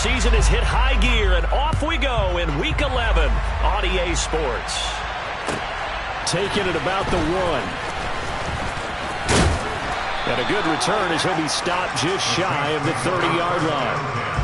season has hit high gear, and off we go in Week 11 on EA Sports. Taking it about the 1. And a good return as he'll be stopped just shy of the 30-yard line.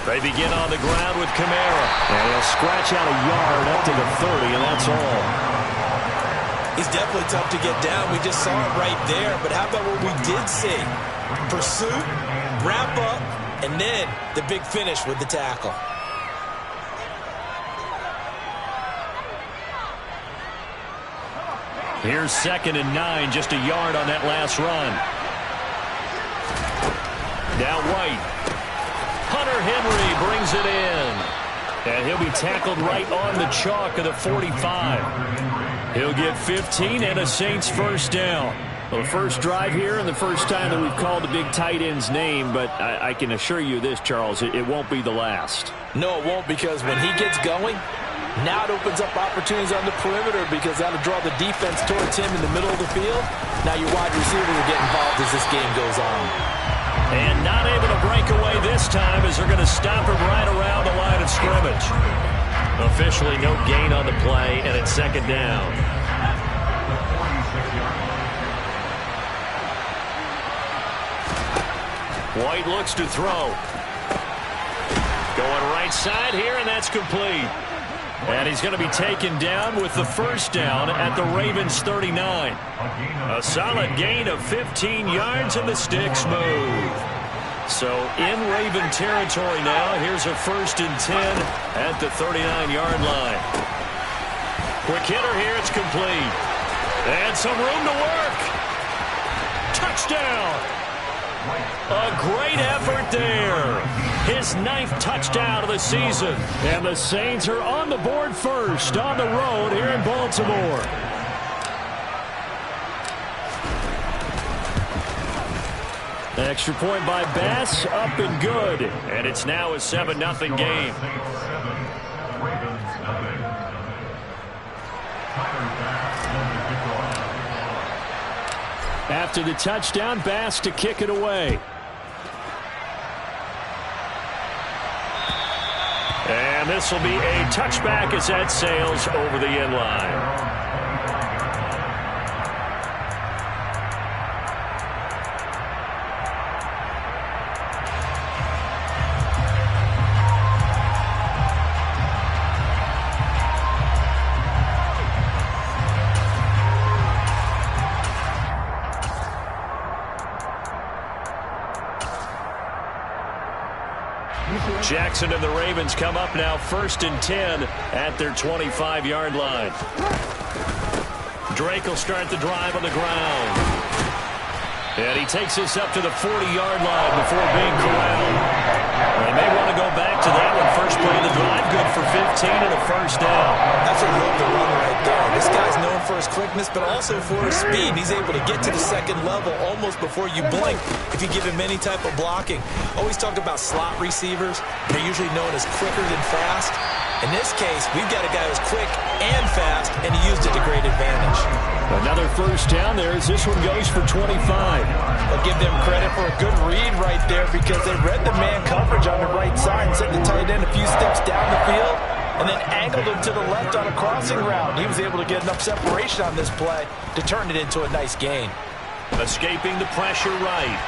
They begin on the ground with Kamara. And he'll scratch out a yard up to the 30, and that's all. He's definitely tough to get down. We just saw it right there. But how about what we did see? Pursuit, wrap up, and then the big finish with the tackle. Here's 2nd and 9, just a yard on that last run. Now White. Hunter Henry brings it in. And he'll be tackled right on the chalk of the 45. He'll get 15 and a Saints first down. Well, the first drive here and the first time that we've called the big tight end's name, but I can assure you this, Charles, it won't be the last. No, it won't, because when he gets going, now it opens up opportunities on the perimeter because that'll draw the defense towards him in the middle of the field. Now your wide receiver will get involved as this game goes on. And not able to break away this time as they're going to stop him right around the line of scrimmage. Officially no gain on the play, and it's 2nd down. White looks to throw. Going right side here, and that's complete. And he's going to be taken down with the first down at the Ravens 39. A solid gain of 15 yards, and the sticks move. So in Raven territory now, here's a 1st and 10 at the 39-yard line. Quick hitter here, it's complete. And some room to work. Touchdown. A great effort there. His 9th touchdown of the season. And the Saints are on the board first on the road here in Baltimore. Extra point by Bass, up and good. And it's now a 7-0 game. After the touchdown, Bass to kick it away. And this will be a touchback as that sails over the end line. Jackson and the Ravens come up now 1st and 10 at their 25-yard line. Drake will start the drive on the ground. And he takes this up to the 40-yard line before being corralled. They may want to go back to that one. First play of the drive, good for 15 and a first down. That's a love to run right there. This guy's known for his quickness, but also for his speed. He's able to get to the 2nd level almost before you blink if you give him any type of blocking. Always talk about slot receivers. They're usually known as quicker than fast. In this case, we've got a guy who's quick and fast, and he used it to great advantage. Another first down there as this one goes for 25. I'll give them credit for a good read right there because they read the man coverage on the right side and sent the tight end a few steps down the field and then angled him to the left on a crossing route. He was able to get enough separation on this play to turn it into a nice gain. Escaping the pressure right.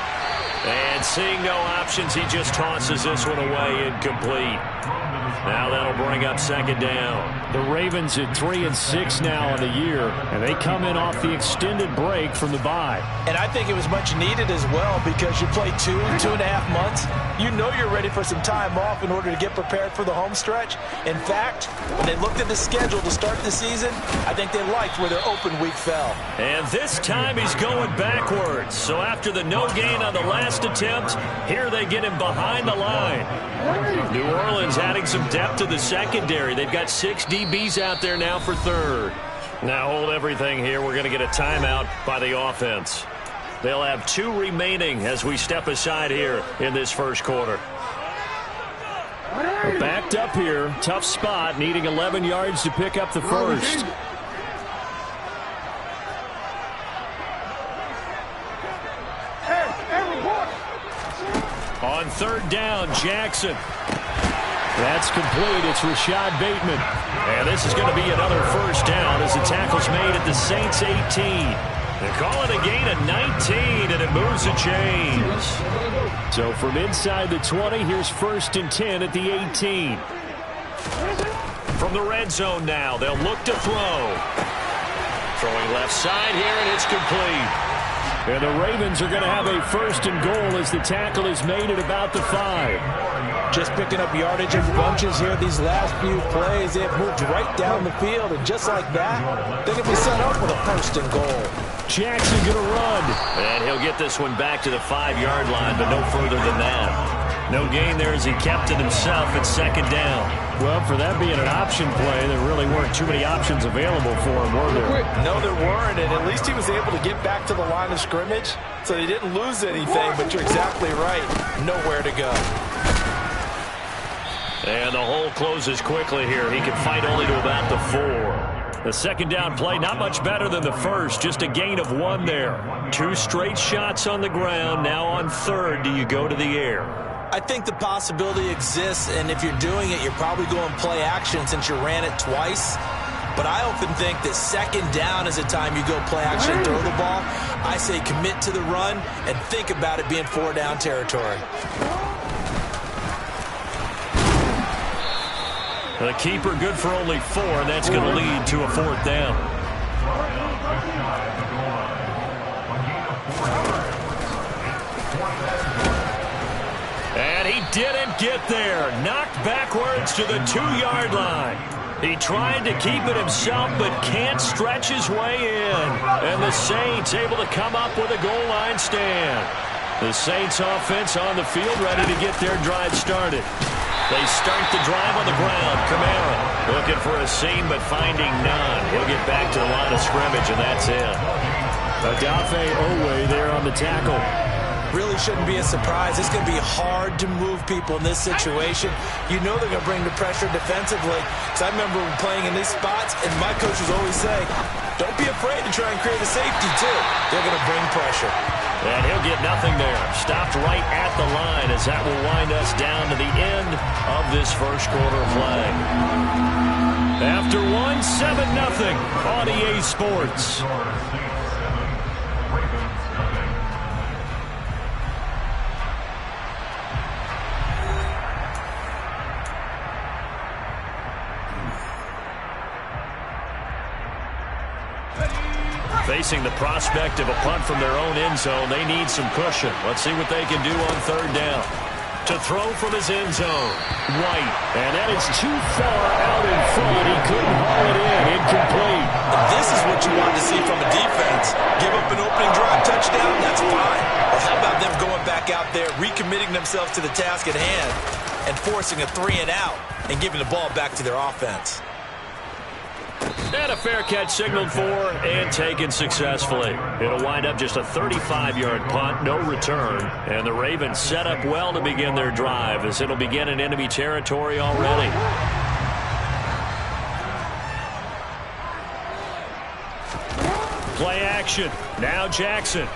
And seeing no options, he just tosses this one away incomplete. Now that'll bring up second down. The Ravens at 3-6 now on the year, and they come in off the extended break from the bye. And I think it was much needed as well because you play 2.5 months. You know you're ready for some time off in order to get prepared for the home stretch. In fact, when they looked at the schedule to start the season, I think they liked where their open week fell. And this time he's going backwards. So after the no gain on the last attempt, here they get him behind the line. New Orleans adding some depth to the secondary. They've got 6 DBs out there now for third. Now hold everything here. We're going to get a timeout by the offense. They'll have 2 remaining as we step aside here in this first quarter. Backed up here. Tough spot. Needing 11 yards to pick up the first. On third down, Jackson. That's complete. It's Rashad Bateman. And this is going to be another first down as the tackle's made at the Saints 18. They call it a gain of 19, and it moves the chains. So from inside the 20, here's 1st and 10 at the 18. From the red zone now, they'll look to throw. Throwing left side here, and it's complete. And the Ravens are going to have a 1st and goal as the tackle is made at about the 5. Just picking up yardage in bunches here these last few plays. They have moved right down the field, and just like that, they're going to be set up with a 1st and goal. Jackson going to run. And he'll get this one back to the 5-yard line, but no further than that. No gain there as he kept it himself at second down. Well, for that being an option play, there really weren't too many options available for him, were there? No, there weren't, and at least he was able to get back to the line of scrimmage, so he didn't lose anything, but you're exactly right. Nowhere to go. And the hole closes quickly here. He can fight only to about the 4. The second down play, not much better than the first. Just a gain of 1 there. 2 straight shots on the ground. Now on third, do you go to the air? I think the possibility exists, and if you're doing it, you're probably going play action since you ran it twice. But I often think that second down is a time you go play action and throw the ball. I say commit to the run and think about it being 4-down territory. The keeper good for only 4, and that's going to lead to a 4th down. And he didn't get there. Knocked backwards to the 2-yard line. He tried to keep it himself, but can't stretch his way in. And the Saints able to come up with a goal line stand. The Saints offense on the field ready to get their drive started. They start the drive on the ground. Kamara looking for a seam, but finding none. He'll get back to the line of scrimmage, and that's it. Odafe Oweh there on the tackle. Really shouldn't be a surprise. It's going to be hard to move people in this situation. You know they're going to bring the pressure defensively. Because I remember playing in these spots, and my coaches always say, don't be afraid to try and create a safety, too. They're going to bring pressure. And he'll get nothing there. Stopped right at the line as that will wind us down to the end of this first quarter of play. After 1, 7-0 on EA Sports. Facing the prospect of a punt from their own end zone, they need some cushion. Let's see what they can do on third down. To throw from his end zone, White. And that is too far out in front. He couldn't haul it in. Incomplete. This is what you want to see from a defense. Give up an opening drive touchdown, that's fine. But how about them going back out there, recommitting themselves to the task at hand, and forcing a 3-and-out and giving the ball back to their offense? And a fair catch signaled for and taken successfully. It'll wind up just a 35-yard punt, no return. And the Ravens set up well to begin their drive as it'll begin in enemy territory already. Play action. Now Jackson.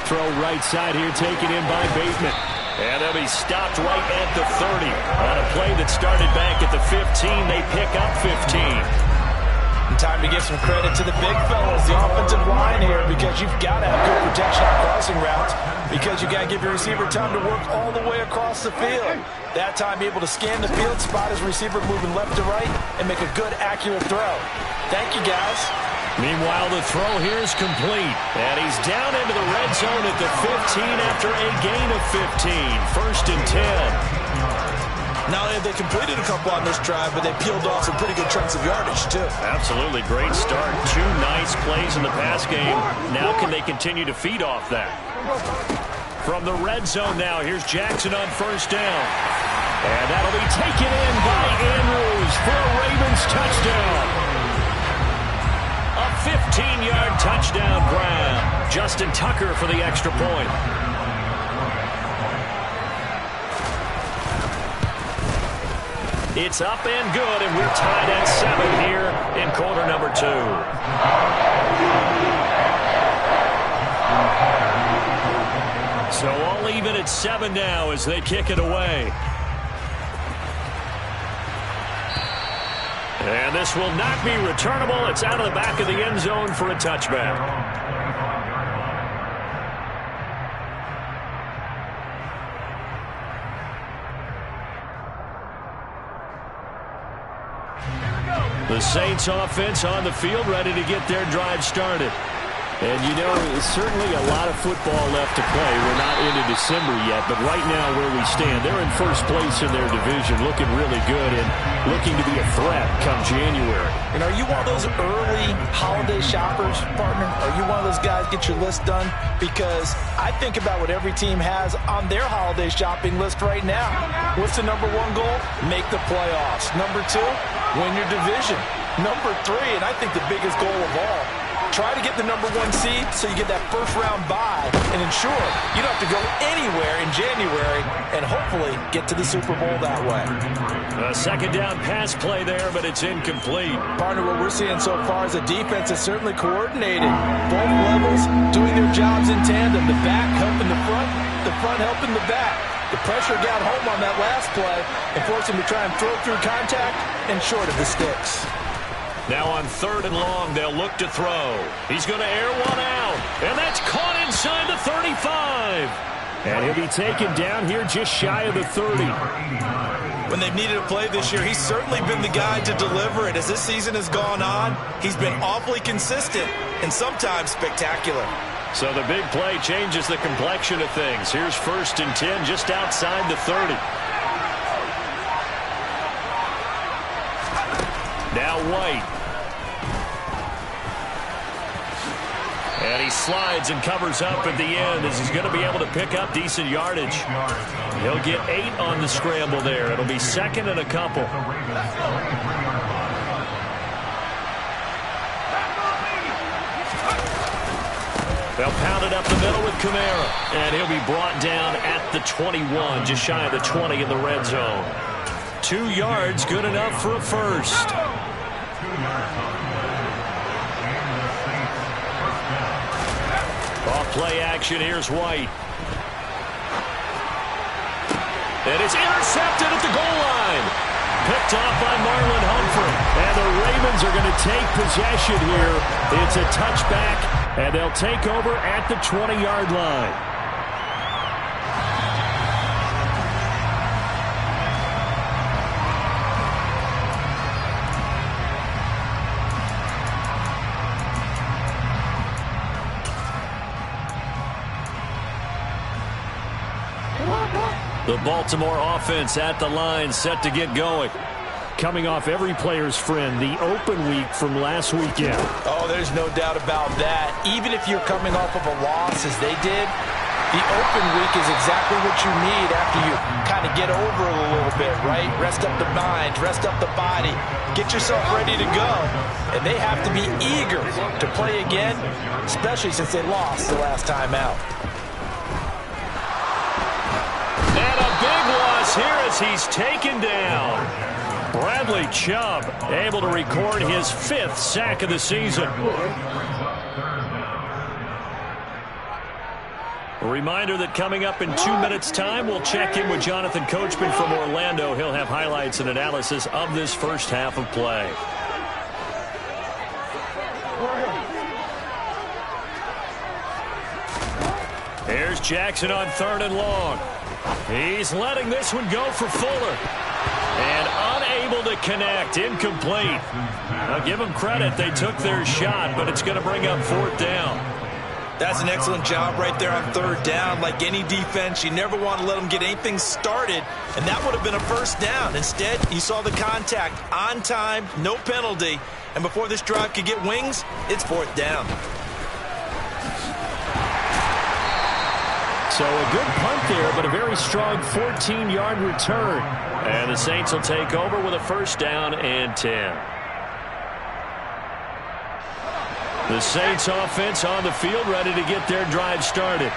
Throw right side here taken in by Bateman. And they'll be stopped right at the 30. On a play that started back at the 15, they pick up 15. And time to give some credit to the big fellas, the offensive line here, because you've got to have good protection on crossing routes, because you got to give your receiver time to work all the way across the field. That time able to scan the field, spot his receiver moving left to right, and make a good, accurate throw. Thank you, guys. Meanwhile, the throw here is complete. And he's down into the red zone at the 15 after a gain of 15. 1st and 10. Not only have they completed a couple on this drive, but they peeled off some pretty good chunks of yardage, too. Absolutely great start. 2 nice plays in the pass game. Now can they continue to feed off that? From the red zone now, here's Jackson on 1st down. And that'll be taken in by Andrews for a Ravens touchdown. A 15-yard touchdown grab. Justin Tucker for the extra point. It's up and good, and we're tied at 7 here in quarter number 2. So all even at 7 now as they kick it away. And this will not be returnable. It's out of the back of the end zone for a touchback. The Saints offense on the field, ready to get their drive started. And, you know, certainly a lot of football left to play. We're not into December yet, but right now where we stand, they're in first place in their division, looking really good and looking to be a threat come January. And are you one of those early holiday shoppers, partner? Are you one of those guys get your list done? Because I think about what every team has on their holiday shopping list right now. What's the number 1 goal? Make the playoffs. Number 2, win your division. Number 3, and I think the biggest goal of all, try to get the number 1 seed so you get that first-round bye and ensure you don't have to go anywhere in January and hopefully get to the Super Bowl that way. A 2nd down pass play there, but it's incomplete. Partner, what we're seeing so far is the defense is certainly coordinated. Both levels doing their jobs in tandem. The back helping the front helping the back. The pressure got home on that last play and forced him to try and throw through contact and short of the sticks. Now on 3rd and long, they'll look to throw. He's going to air one out, and that's caught inside the 35. And he'll be taken down here just shy of the 30. When they've needed a play this year, he's certainly been the guy to deliver it. As this season has gone on, he's been awfully consistent and sometimes spectacular. So the big play changes the complexion of things. Here's 1st and 10 just outside the 30. Now White. And he slides and covers up at the end as he's going to be able to pick up decent yardage. He'll get 8 on the scramble there. It'll be 2nd and a couple. They'll pound it up the middle with Kamara. And he'll be brought down at the 21, just shy of the 20 in the red zone. 2 yards, good enough for a first. Off play action, here's White. And it's intercepted at the goal line. Picked off by Marlon Humphrey. And the Ravens are going to take possession here. It's a touchback, and they'll take over at the 20-yard line. The Baltimore offense at the line, set to get going. Coming off every player's friend, the open week from last weekend. Oh, there's no doubt about that. Even if you're coming off of a loss as they did, the open week is exactly what you need after you kind of get over it a little bit, right? Rest up the mind, rest up the body, get yourself ready to go. And they have to be eager to play again, especially since they lost the last time out. And a big loss here as he's taken down. Bradley Chubb able to record his 5th sack of the season. A reminder that coming up in 2 minutes' time, we'll check in with Jonathan Coachman from Orlando. He'll have highlights and analysis of this first half of play. Here's Jackson on 3rd and long. He's letting this one go for Fuller. And unable to connect. Incomplete. I'll give them credit. They took their shot, but it's going to bring up 4th down. That's an excellent job right there on 3rd down. Like any defense, you never want to let them get anything started, and that would have been a 1st down. Instead, you saw the contact on time, no penalty, and before this drive could get wings, it's 4th down. So a good punt there, but a very strong 14-yard return. And the Saints will take over with a 1st down and 10. The Saints offense on the field, ready to get their drive started.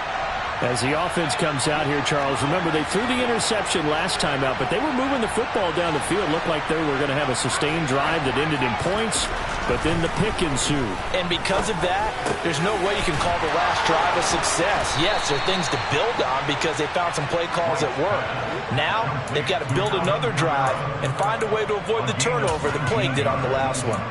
As the offense comes out here, Charles, remember they threw the interception last time out, but they were moving the football down the field. Looked like they were going to have a sustained drive that ended in points, but then the pick ensued. And because of that, there's no way you can call the last drive a success. Yes, there are things to build on because they found some play calls that work. Now, they've got to build another drive and find a way to avoid the turnover that plagued it on the last one.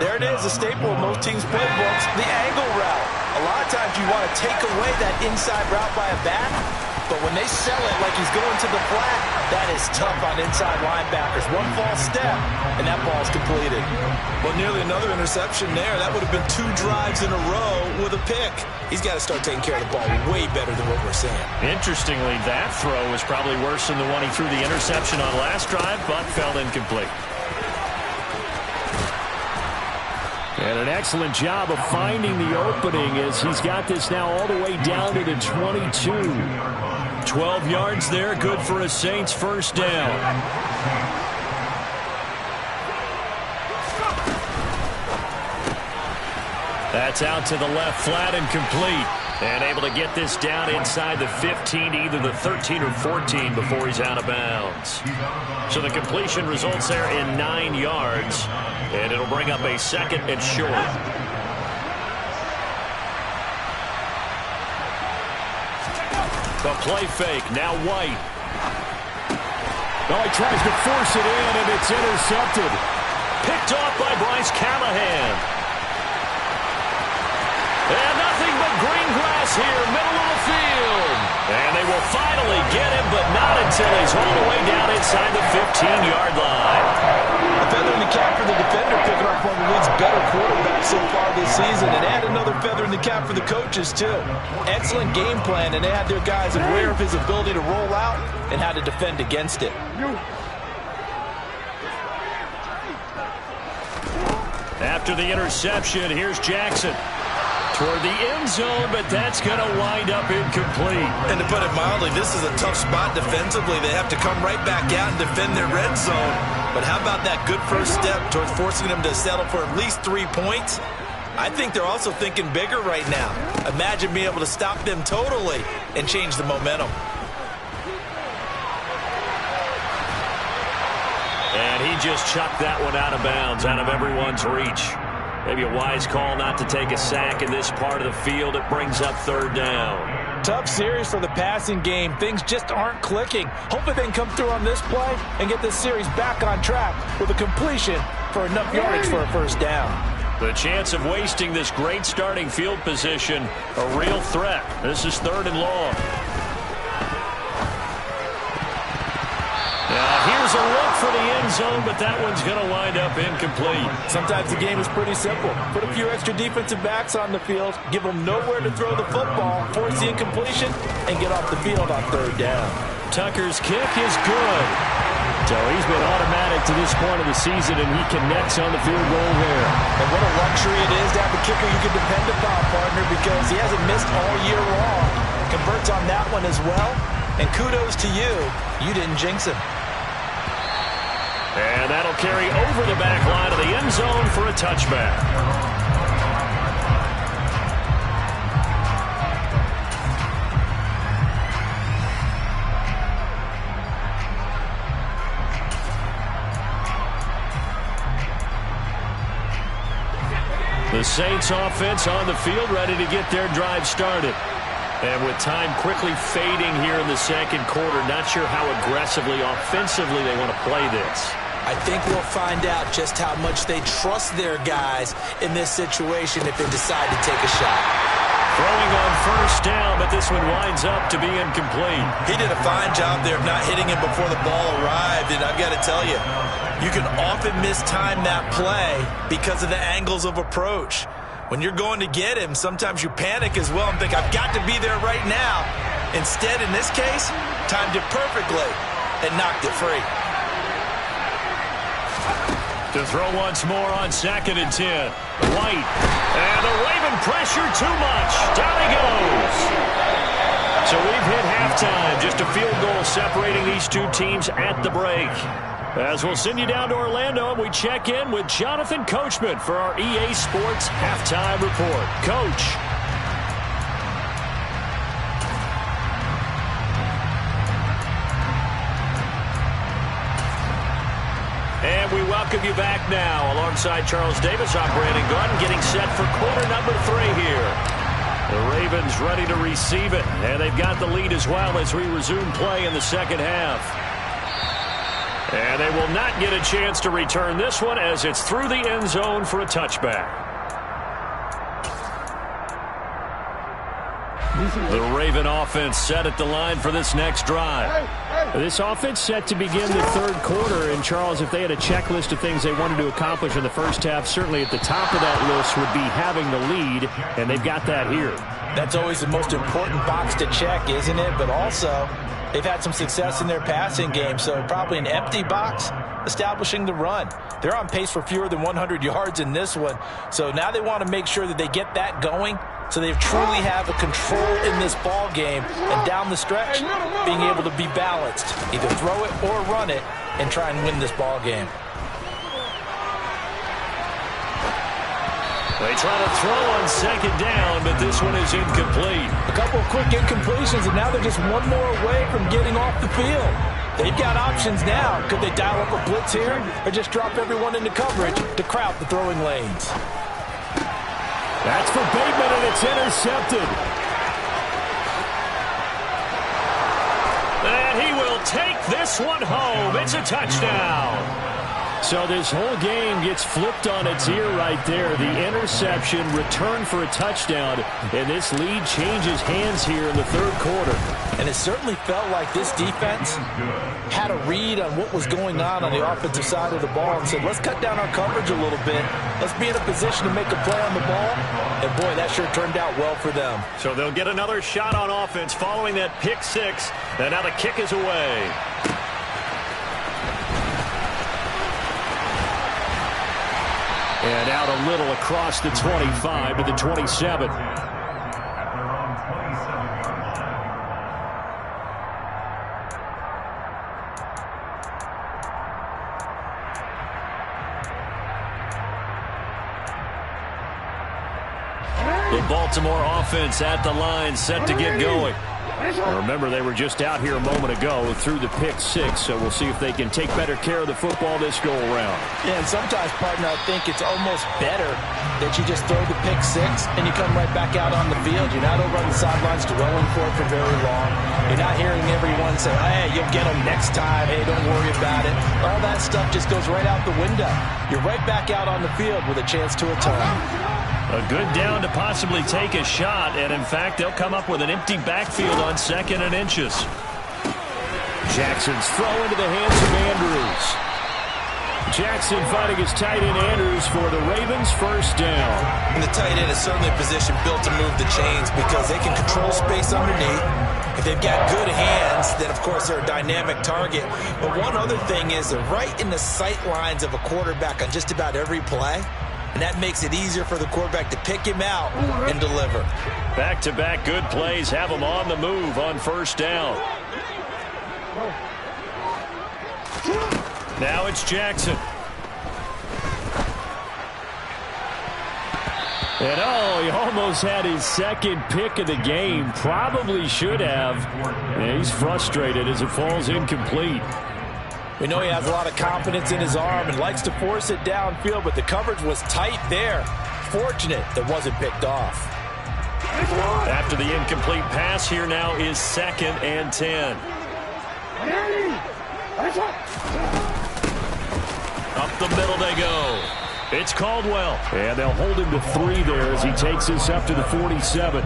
There it is, a staple of most teams' playbooks, the angle route. A lot of times you want to take away that inside route by a back, but when they sell it like he's going to the flat, that is tough on inside linebackers. One false step, and that ball's completed. Well, nearly another interception there. That would have been 2 drives in a row with a pick. He's got to start taking care of the ball way better than what we're seeing. Interestingly, that throw was probably worse than the one he threw the interception on last drive, but fell incomplete. And an excellent job of finding the opening as he's got this now all the way down to the 22. 12 yards there, good for a Saints 1st down. That's out to the left, flat and complete. And able to get this down inside the 15, either the 13 or 14 before he's out of bounds. So the completion results there in 9 yards. And it'll bring up a 2nd and short. The play fake, now White. Oh, he tries to force it in, and it's intercepted. Picked off by Bryce Callahan. And nothing but green grass here, middle of the field. And they will finally get him, but not until he's all the way down inside the 15-yard line. A feather in the cap for the defender, picking up one of the league's better quarterbacks so far this season, and add another feather in the cap for the coaches, too. Excellent game plan, and they had their guys aware of his ability to roll out and how to defend against it. After the interception, here's Jackson. Toward the end zone, but that's going to wind up incomplete. And to put it mildly, this is a tough spot defensively. They have to come right back out and defend their red zone. But how about that good first step towards forcing them to settle for at least 3 points? I think they're also thinking bigger right now. Imagine being able to stop them totally and change the momentum. And he just chucked that one out of bounds, out of everyone's reach. Maybe a wise call not to take a sack in this part of the field. It brings up 3rd down. Tough series for the passing game. Things just aren't clicking. Hopefully they can come through on this play and get this series back on track with a completion for enough yardage for a 1st down. The chance of wasting this great starting field position, a real threat. This is 3rd and long. Here's a look for the end zone, but that one's going to wind up incomplete. Sometimes the game is pretty simple. Put a few extra defensive backs on the field, give them nowhere to throw the football, force the incompletion, and get off the field on 3rd down. Tucker's kick is good. So he's been automatic to this point of the season, and he connects on the field goal there. And what a luxury it is to have a kicker you can depend upon, partner, because he hasn't missed all year long. Converts on that one as well, and kudos to you. You didn't jinx him. And that'll carry over the back line of the end zone for a touchback. The Saints offense on the field, ready to get their drive started. And with time quickly fading here in the 2nd quarter, not sure how aggressively, offensively they want to play this. I think we'll find out just how much they trust their guys in this situation if they decide to take a shot. Throwing on first down, but this one winds up to be incomplete. He did a fine job there of not hitting him before the ball arrived, and I've got to tell you, you can often mistime that play because of the angles of approach. When you're going to get him, sometimes you panic as well and think, I've got to be there right now. Instead, in this case, timed it perfectly and knocked it free. To throw once more on 2nd and 10. White. And the Raven pressure too much. Down he goes. So we've hit halftime. Just a field goal separating these two teams at the break. As we'll send you down to Orlando, and we check in with Jonathan Coachman for our EA Sports Halftime Report. Coach. And we welcome you back now. Alongside Charles Davis, I'm Brandon Gaudin, getting set for quarter number 3 here. The Ravens ready to receive it, and they've got the lead as well as we resume play in the second half. And they will not get a chance to return this one as it's through the end zone for a touchback. The Raven offense set at the line for this next drive. This offense set to begin the third quarter. And, Charles, if they had a checklist of things they wanted to accomplish in the first half, certainly at the top of that list would be having the lead, and they've got that here. That's always the most important box to check, isn't it? But also, they've had some success in their passing game, so probably an empty box establishing the run. They're on pace for fewer than 100 yards in this one, so now they want to make sure that they get that going so they truly have a control in this ball game, and down the stretch, being able to be balanced. Either throw it or run it and try and win this ball game. They try to throw on 2nd down, but this one is incomplete. A couple of quick incompletions, and now they're just one more away from getting off the field. They've got options now. Could they dial up a blitz here or just drop everyone into coverage to crowd the throwing lanes? That's for Bateman, and it's intercepted. And he will take this one home. It's a touchdown. So this whole game gets flipped on its ear right there. The interception, return for a touchdown, and this lead changes hands here in the third quarter. And it certainly felt like this defense had a read on what was going on the offensive side of the ball and said, let's cut down our coverage a little bit. Let's be in a position to make a play on the ball. And, boy, that sure turned out well for them. So they'll get another shot on offense following that pick 6, and now the kick is away. And out a little across the 25 to the 27. The Baltimore offense at the line, set to get going. Now remember, they were just out here a moment ago through the pick 6, so we'll see if they can take better care of the football this go-around. Yeah, and sometimes, partner, I think it's almost better that you just throw the pick 6 and you come right back out on the field. You're not over on the sidelines dwelling for it for very long. You're not hearing everyone say, hey, you'll get them next time. Hey, don't worry about it. All that stuff just goes right out the window. You're right back out on the field with a chance to atone. A good down to possibly take a shot, and in fact, they'll come up with an empty backfield on 2nd and inches. Jackson's throw into the hands of Andrews. Jackson fighting his tight end Andrews for the Ravens' first down. And the tight end is certainly a position built to move the chains because they can control space underneath. If they've got good hands, then, of course, they're a dynamic target. But one other thing is they're right in the sight lines of a quarterback on just about every play. And that makes it easier for the quarterback to pick him out and deliver. Back-to-back good plays have them on the move on first down. Now it's Jackson. And he almost had his second pick of the game. Probably should have. And he's frustrated as it falls incomplete. We know he has a lot of confidence in his arm and likes to force it downfield, but the coverage was tight there. Fortunate that wasn't picked off. After the incomplete pass, here now is 2nd and 10. Up the middle they go. It's Caldwell. And they'll hold him to 3 there as he takes this up to the 47.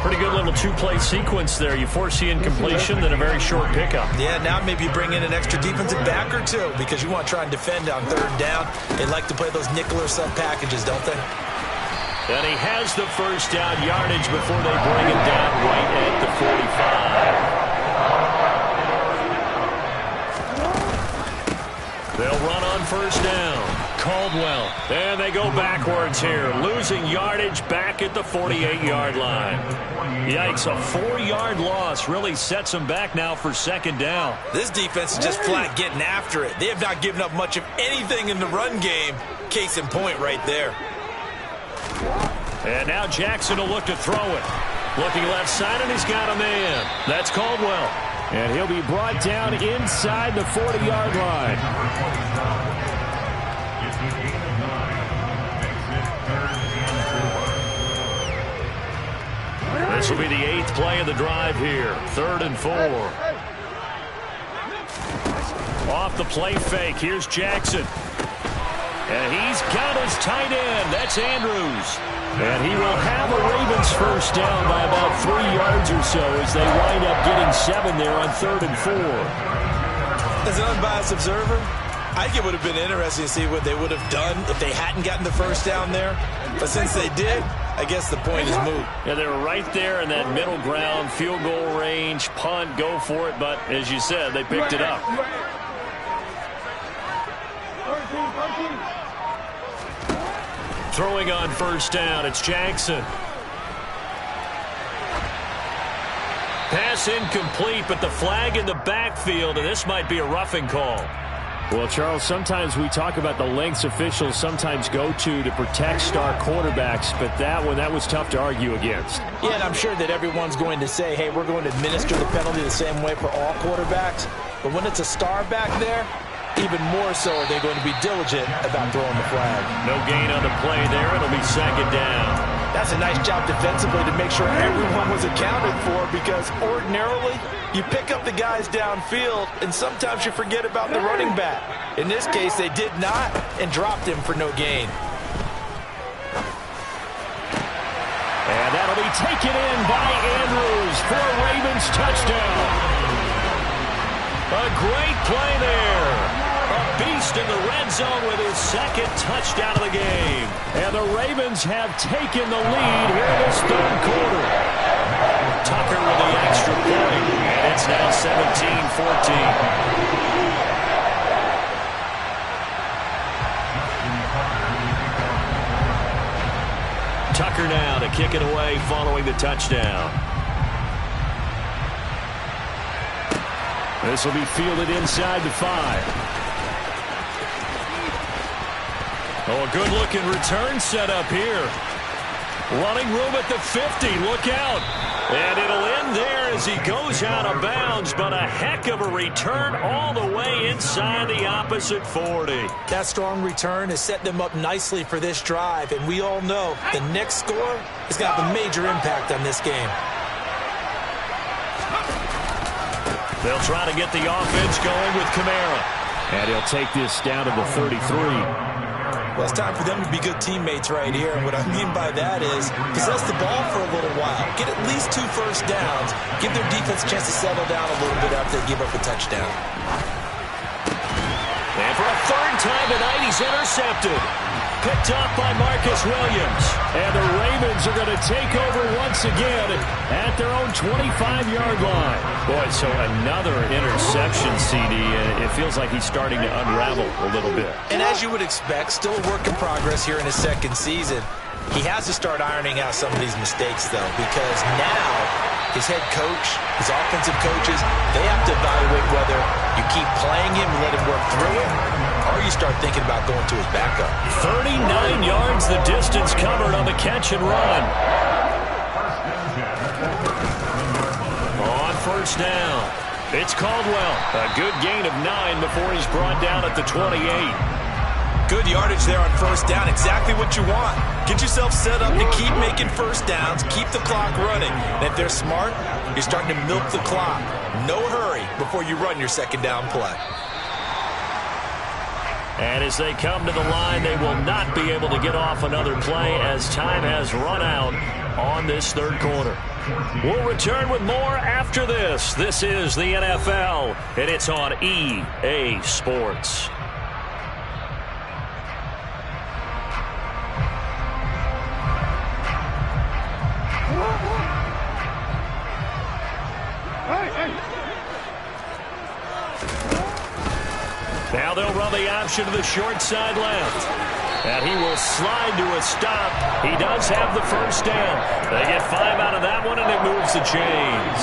Pretty good little two-play sequence there. You force the incompletion, then a very short pickup. Yeah, now maybe you bring in an extra defensive back or two because you want to try and defend on 3rd down. They like to play those nickel or sub packages, don't they? And he has the first down yardage before they bring him down right at the 45. They'll run on first down. Caldwell. And they go backwards here, losing yardage back at the 48-yard line. Yikes, a 4-yard loss really sets them back now for 2nd down. This defense is just flat getting after it. They have not given up much of anything in the run game. Case in point right there. And now Jackson will look to throw it. Looking left side, and he's got a man. That's Caldwell. And he'll be brought down inside the 40-yard line. This will be the 8th play of the drive here. 3rd and 4. Off the play fake. Here's Jackson. And he's got his tight end. That's Andrews. And he will have a Ravens first down by about 3 yards or so as they wind up getting 7 there on 3rd and 4. As an unbiased observer, I think it would have been interesting to see what they would have done if they hadn't gotten the first down there. But since they did, I guess the point is moot. Yeah, they were right there in that middle ground, field goal range, punt, go for it. But as you said, they picked it up. Throwing on first down, it's Jackson. Pass incomplete, but the flag in the backfield, and this might be a roughing call. Well, Charles, sometimes we talk about the lengths officials sometimes go to protect star quarterbacks, but that one, that was tough to argue against. Yeah, and I'm sure that everyone's going to say, hey, we're going to administer the penalty the same way for all quarterbacks. But when it's a star back there, even more so are they going to be diligent about throwing the flag. No gain on the play there. It'll be 2nd down. That's a nice job defensively to make sure everyone was accounted for, because ordinarily you pick up the guys downfield and sometimes you forget about the running back. In this case, they did not and dropped him for no gain. And that'll be taken in by Andrews for a Ravens touchdown. A great play there. A beast in the red zone with his 2nd touchdown of the game. And the Ravens have taken the lead here in this 3rd quarter. Tucker with the extra point. And it's now 17-14. Tucker now to kick it away following the touchdown. This will be fielded inside the 5. Oh, a good-looking return set up here. Running room at the 50. Look out. And it'll end there as he goes out of bounds, but a heck of a return all the way inside the opposite 40. That strong return has set them up nicely for this drive, and we all know the next score is going to have a major impact on this game. They'll try to get the offense going with Kamara. And he'll take this down to the 33. Well, it's time for them to be good teammates right here. And what I mean by that is possess the ball for a little while. Get at least 2 first downs. Give their defense a chance to settle down a little bit after they give up a touchdown. And for a 3rd time tonight, he's intercepted. Picked up by Marcus Williams. And the Ravens are going to take over once again at their own 25-yard line. Boy, so another interception, CD. It feels like he's starting to unravel a little bit. And as you would expect, still a work in progress here in his 2nd season. He has to start ironing out some of these mistakes, though, because now his head coach, his offensive coaches, they have to evaluate whether you keep playing him and let him work through it, or you start thinking about going to his backup. 39 yards the distance covered on the catch and run. On first down, it's Caldwell. A good gain of 9 before he's brought down at the 28. Good yardage there on first down. Exactly what you want. Get yourself set up to keep making first downs, keep the clock running. And if they're smart, you're starting to milk the clock. No hurry before you run your 2nd down play. And as they come to the line, they will not be able to get off another play as time has run out on this third quarter. We'll return with more after this. This is the NFL, and it's on EA Sports. Now they'll run the option to the short side left. And he will slide to a stop. He does have the first down. They get 5 out of that one, and it moves the chains.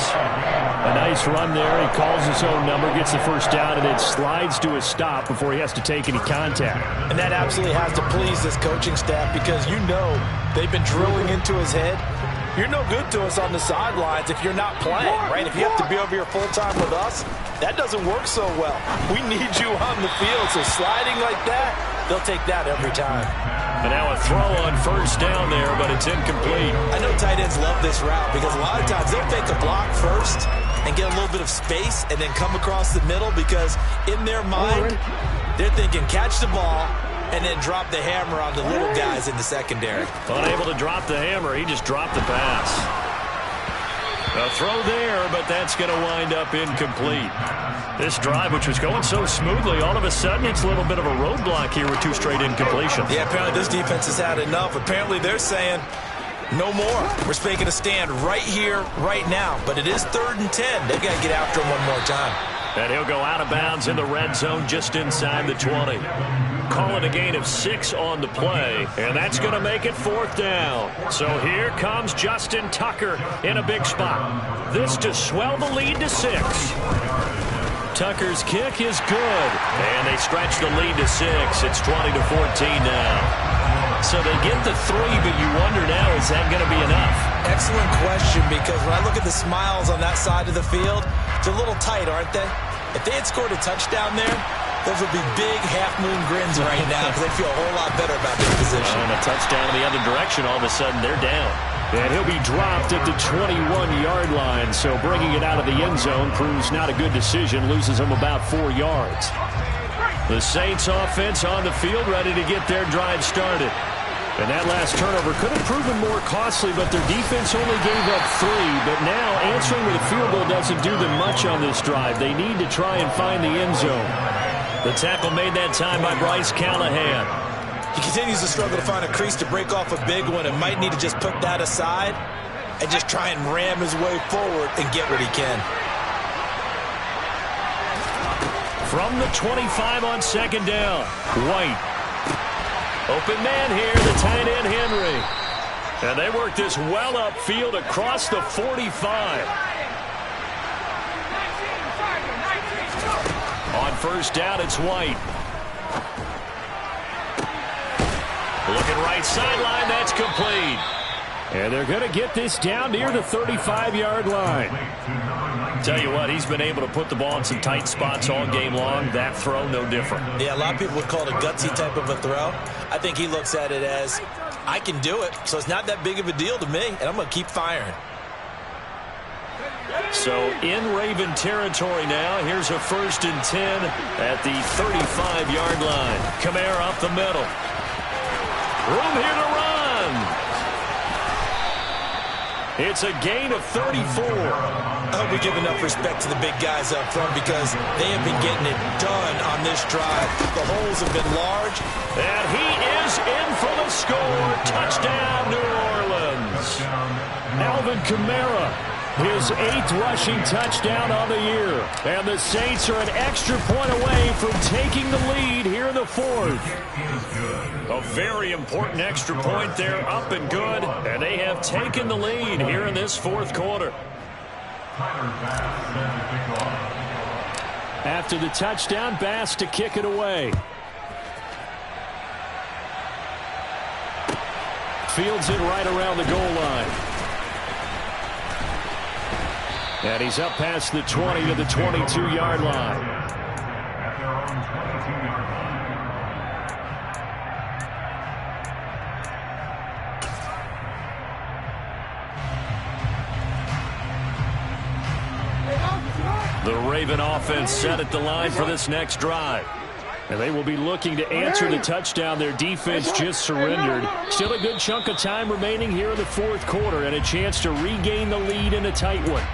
A nice run there. He calls his own number, gets the first down, and then slides to a stop before he has to take any contact. And that absolutely has to please this coaching staff because you know they've been drilling into his head. You're no good to us on the sidelines if you're not playing, right? If you have to be over here full-time with us, that doesn't work so well. We need you on the field, so sliding like that, they'll take that every time. And now a throw on first down there, but it's incomplete. I know tight ends love this route because a lot of times they'll fake a block first and get a little bit of space and then come across the middle because in their mind, they're thinking catch the ball and then drop the hammer on the little guys in the secondary. Unable to drop the hammer, he just dropped the pass. A throw there, but that's going to wind up incomplete. This drive, which was going so smoothly, all of a sudden it's a little bit of a roadblock here with 2 straight incompletions. Yeah, apparently this defense has had enough. Apparently they're saying no more. We're making a stand right here, right now. But it is 3rd and 10. They've got to get after him one more time. And he'll go out of bounds in the red zone just inside the 20. Call it a gain of 6 on the play, and that's going to make it 4th down. So here comes Justin Tucker in a big spot. This to swell the lead to 6. Tucker's kick is good, and they stretch the lead to 6. It's 20-14 now. So they get the 3, but you wonder now, is that going to be enough? Excellent question, because when I look at the smiles on that side of the field, it's a little tight, aren't they? If they had scored a touchdown there, those would be big half-moon grins right now because they feel a whole lot better about their position. And a touchdown in the other direction, all of a sudden they're down. And he'll be dropped at the 21-yard line, so bringing it out of the end zone proves not a good decision, loses him about 4 yards. The Saints offense on the field, ready to get their drive started. And that last turnover could have proven more costly, but their defense only gave up 3. But now answering with a field goal doesn't do them much on this drive. They need to try and find the end zone. The tackle made that time by Bryce Callahan. He continues to struggle to find a crease to break off a big one and might need to just put that aside and just try and ram his way forward and get what he can. From the 25 on 2nd down, White. Open man here, the tight end Henry. And they work this well upfield across the 45. On 1st down, it's White. Looking right sideline, that's complete. And they're going to get this down near the 35-yard line. Tell you what, he's been able to put the ball in some tight spots all game long. That throw, no different. Yeah, a lot of people would call it a gutsy type of a throw. I think he looks at it as, I can do it, so it's not that big of a deal to me, and I'm going to keep firing. So in Raven territory now, here's a 1st and 10 at the 35-yard line. Kamara up the middle. Room here to run. It's a gain of 34. I hope we give enough respect to the big guys up front because they have been getting it done on this drive. The holes have been large. And he is in for the score. Touchdown, New Orleans. Alvin Kamara, his 8th rushing touchdown on the year. And the Saints are an extra point away from taking the lead here in the 4th. A very important extra point there, up and good. And they have taken the lead here in this 4th quarter. After the touchdown, Bass to kick it away. Fields it right around the goal line. And he's up past the 20 to the 22-yard line. The Raven offense set at the line for this next drive. And they will be looking to answer the touchdown their defense just surrendered. Still a good chunk of time remaining here in the fourth quarter and a chance to regain the lead in a tight one.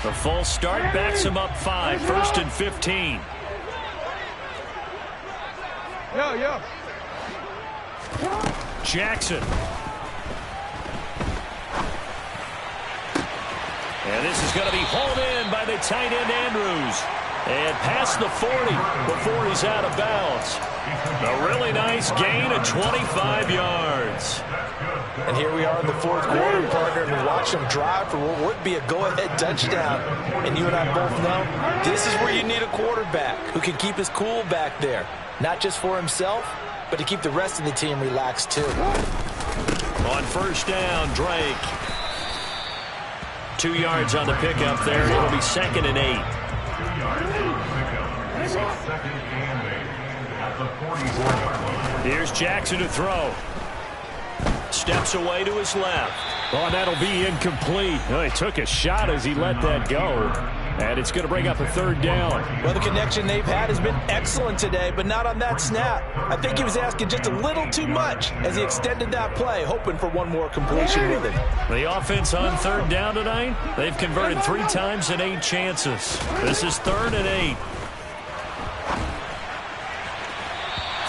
The false start backs him up 5, 1st and 15. Jackson. And this is going to be hauled in by the tight end Andrews. And past the 40 before he's out of bounds. A really nice gain of 25 yards. And here we are in the fourth quarter, partner, and watch him drive for what would be a go-ahead touchdown. And you and I both know this is where you need a quarterback who can keep his cool back there. Not just for himself, but to keep the rest of the team relaxed too. On first down, Drake. 2 yards on the pickup there. It'll be 2nd and 8. Here's Jackson to throw. Steps away to his left. Oh, and that'll be incomplete. Oh, he took a shot as he let that go. And it's going to bring up a 3rd down. Well, the connection they've had has been excellent today, but not on that snap. I think he was asking just a little too much as he extended that play, hoping for one more completion with it. The offense on 3rd down tonight, they've converted 3 times in 8 chances. This is 3rd and 8.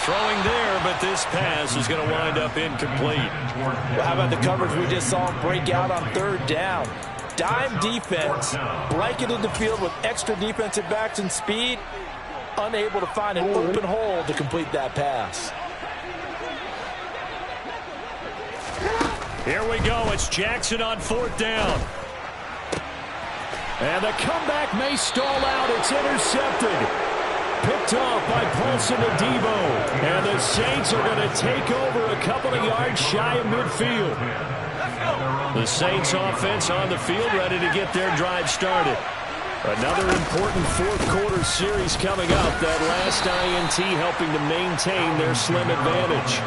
Throwing there, but this pass is going to wind up incomplete. Well, how about the coverage we just saw him break out on 3rd down? Dime defense, blanketed the field with extra defensive backs and speed, unable to find an open hole to complete that pass. Here we go. It's Jackson on 4th down. And the comeback may stall out. It's intercepted. Picked off by Paulson Adebo. And the Saints are going to take over a couple of yards shy of midfield. The Saints offense on the field, ready to get their drive started. Another important fourth quarter series coming up. That last INT helping to maintain their slim advantage.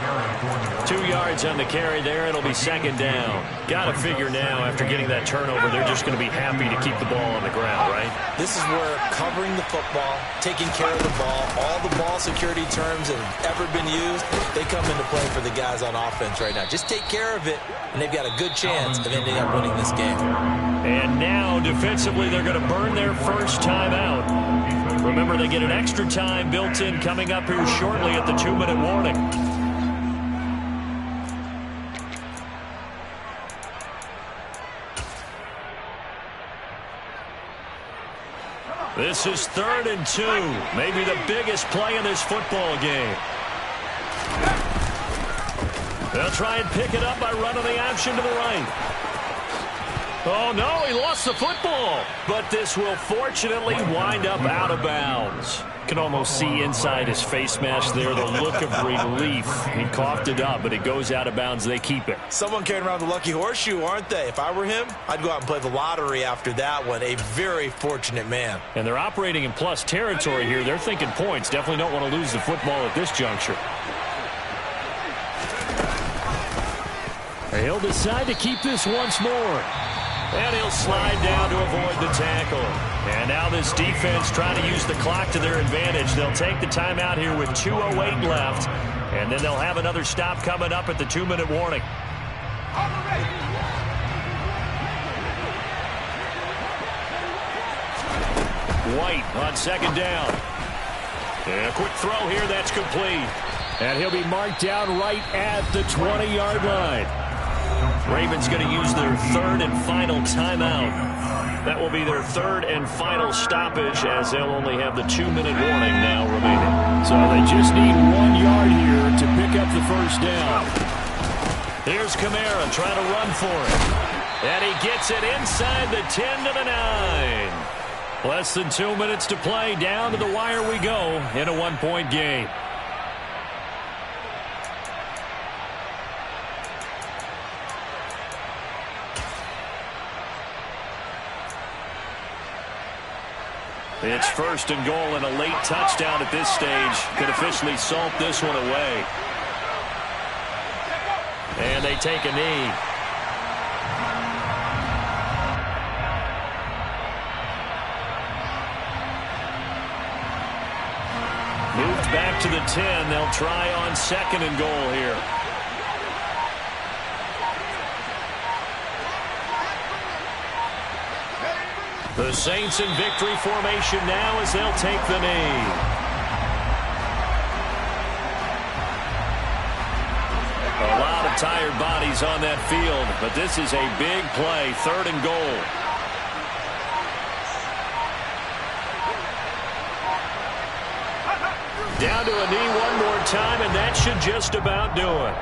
2 yards on the carry there. It'll be 2nd down. Got to figure now, after getting that turnover, they're just going to be happy to keep the ball on the ground, right? This is where covering the football, taking care of the ball, all the ball security terms that have ever been used, they come into play for the guys on offense right now. Just take care of it, and they've got a good chance of ending up winning this game. And now, defensively, they're going to burn their first time out. Remember, they get an extra time built in coming up here shortly at the 2-minute warning. This is 3rd and 2. Maybe the biggest play in this football game. They'll try and pick it up by running the option to the right. Oh, no, he lost the football. But this will fortunately wind up out of bounds. Can almost see inside his face mask there the look of relief. He coughed it up, but it goes out of bounds. They keep it. Someone carrying around the lucky horseshoe, aren't they? If I were him, I'd go out and play the lottery after that one. A very fortunate man. And they're operating in plus territory here. They're thinking points. Definitely don't want to lose the football at this juncture. He'll decide to keep this once more. And he'll slide down to avoid the tackle. And now this defense trying to use the clock to their advantage. They'll take the timeout here with 2:08 left. And then they'll have another stop coming up at the 2-minute warning. White on 2nd down. And a quick throw here. That's complete. And he'll be marked down right at the 20-yard line. Ravens going to use their 3rd and final timeout. That will be their 3rd and final stoppage, as they'll only have the 2-minute warning now remaining. So they just need 1 yard here to pick up the first down. Here's Kamara trying to run for it. And he gets it inside the 10 to the 9. Less than 2 minutes to play. Down to the wire we go in a 1-point game. It's 1st and goal, and a late touchdown at this stage could officially salt this one away. And they they take a knee. Moved back to the 10. They'll try on 2nd and goal here. The Saints in victory formation now as they'll take the knee. A lot of tired bodies on that field, but this is a big play, 3rd and goal. Down to a knee one more time, and that should just about do it.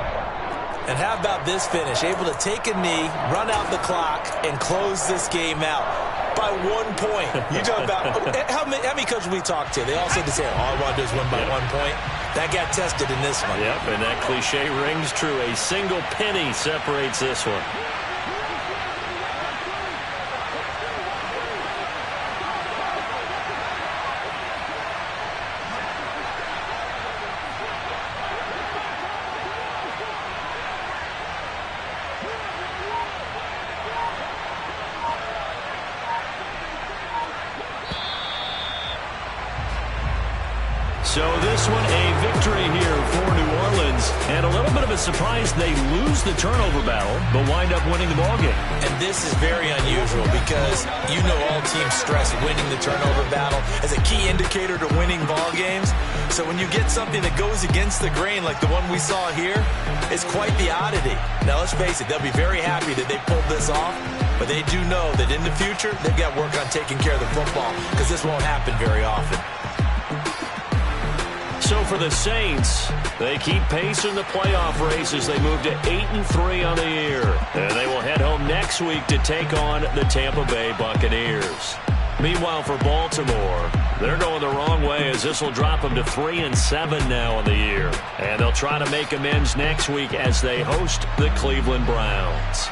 And how about this finish? Able to take a knee, run out the clock, and close this game out by 1 point. You know about how many coaches we talked to? They all said the same. All I want to do is win by 1 point. That got tested in this one. Yep, and that cliche rings true. A single penny separates this one. So this one a victory here for New Orleans. And a little bit of a surprise, they lose the turnover battle, but wind up winning the ballgame. And this is very unusual because you know all teams stress winning the turnover battle as a key indicator to winning ball games. So when you get something that goes against the grain like the one we saw here, it's quite the oddity. Now let's face it, they'll be very happy that they pulled this off, but they do know that in the future they've got work on taking care of the football because this won't happen very often. So for the Saints, they keep pace in the playoff race as they move to 8-3 on the year. And they will head home next week to take on the Tampa Bay Buccaneers. Meanwhile, for Baltimore, they're going the wrong way as this will drop them to 3-7 now on the year. And they'll try to make amends next week as they host the Cleveland Browns.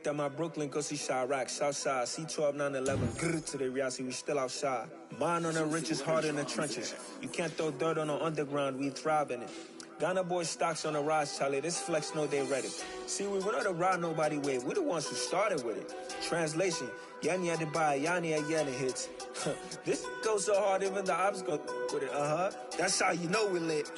At my Brooklyn, go see Chirac, Southside, C12, 911, grrr to the reality, we still outside. Mine on the riches, hard in the trenches. You can't throw dirt on the underground, we thrive in it. Ghana boys stocks on the rise, Charlie, this flex know they ready. See, we were not to ride nobody wave, we the ones who started with it. Translation, Yanni had to buy, Yanni at Yanni hits. This goes so hard, even the ops go with it, That's how you know we lit.